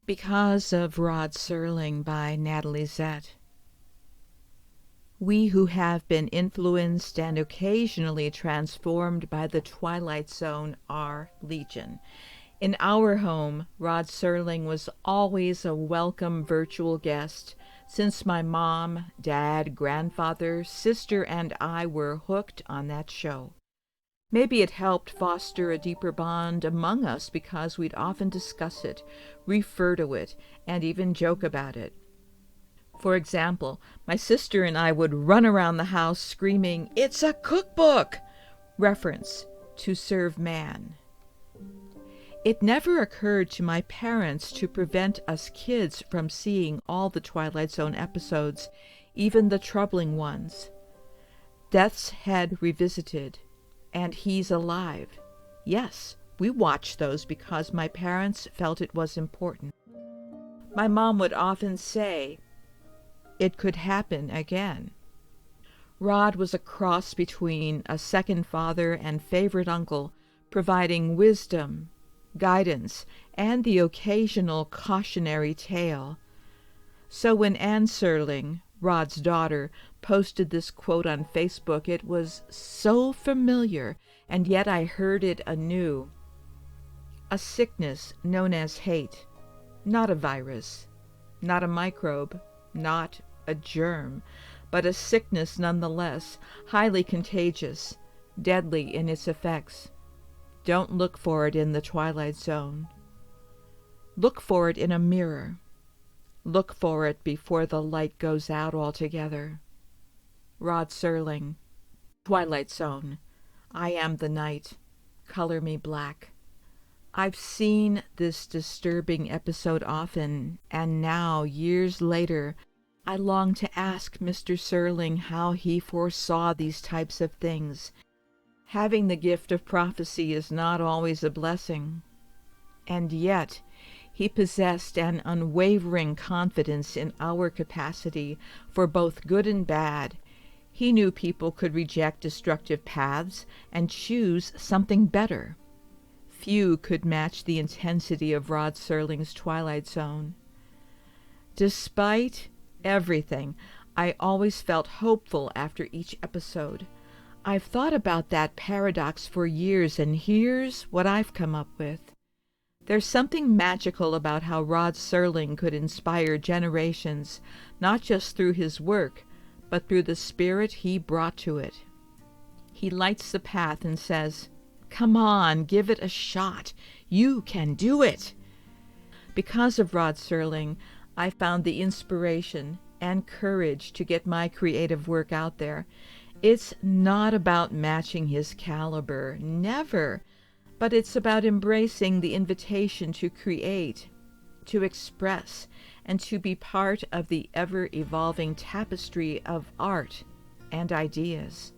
Because of Rod Serling by Natalie Zett. We who have been influenced and occasionally transformed by the Twilight Zone are legion. In our home, Rod Serling was always a welcome virtual guest, since my mom, dad, grandfather, sister, and I were hooked on that show. Maybe it helped foster a deeper bond among us because we'd often discuss it, refer to it, and even joke about it. For example, my sister and I would run around the house screaming, "It's a cookbook!" Reference to serve man. It never occurred to my parents to prevent us kids from seeing all the Twilight Zone episodes, even the troubling ones. Death's Head Revisited, and He's Alive. Yes, we watched those because my parents felt it was important. My mom would often say, "It could happen again." Rod was a cross between a second father and favorite uncle, providing wisdom, guidance, and the occasional cautionary tale. So when Anne Serling, Rod's daughter, posted this quote on Facebook, it was so familiar, and yet I heard it anew. A sickness known as hate, not a virus, not a microbe, not a germ, but a sickness nonetheless, highly contagious, deadly in its effects. Don't look for it in the Twilight Zone. Look for it in a mirror. Look for it before the light goes out altogether. Rod Serling, Twilight Zone. I am the night. Color me black. I've seen this disturbing episode often, and now, years later, I long to ask Mr. Serling how he foresaw these types of things. Having the gift of prophecy is not always a blessing. And yet, he possessed an unwavering confidence in our capacity for both good and bad. He knew people could reject destructive paths and choose something better. Few could match the intensity of Rod Serling's Twilight Zone. Despite everything, I always felt hopeful after each episode. I've thought about that paradox for years, and here's what I've come up with. There's something magical about how Rod Serling could inspire generations, not just through his work, but through the spirit he brought to it. He lights the path and says, "Come on, give it a shot. You can do it." Because of Rod Serling, I found the inspiration and courage to get my creative work out there. It's not about matching his caliber, never, but it's about embracing the invitation to create, to express, and to be part of the ever-evolving tapestry of art and ideas.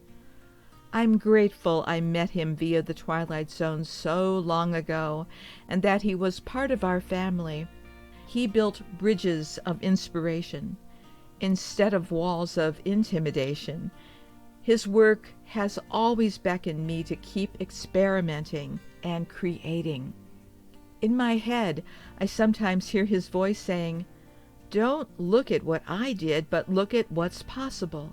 I'm grateful I met him via the Twilight Zone so long ago, and that he was part of our family. He built bridges of inspiration instead of walls of intimidation. His work has always beckoned me to keep experimenting and creating. In my head, I sometimes hear his voice saying, "Don't look at what I did, but look at what's possible."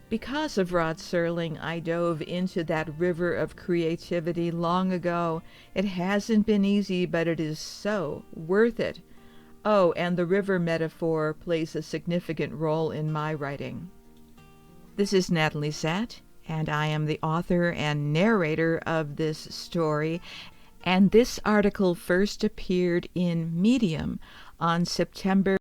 Because of Rod Serling, I dove into that river of creativity long ago. It hasn't been easy, but it is so worth it. Oh, and the river metaphor plays a significant role in my writing. This is Natalie Zett, and I am the author and narrator of this story, and this article first appeared in Medium on September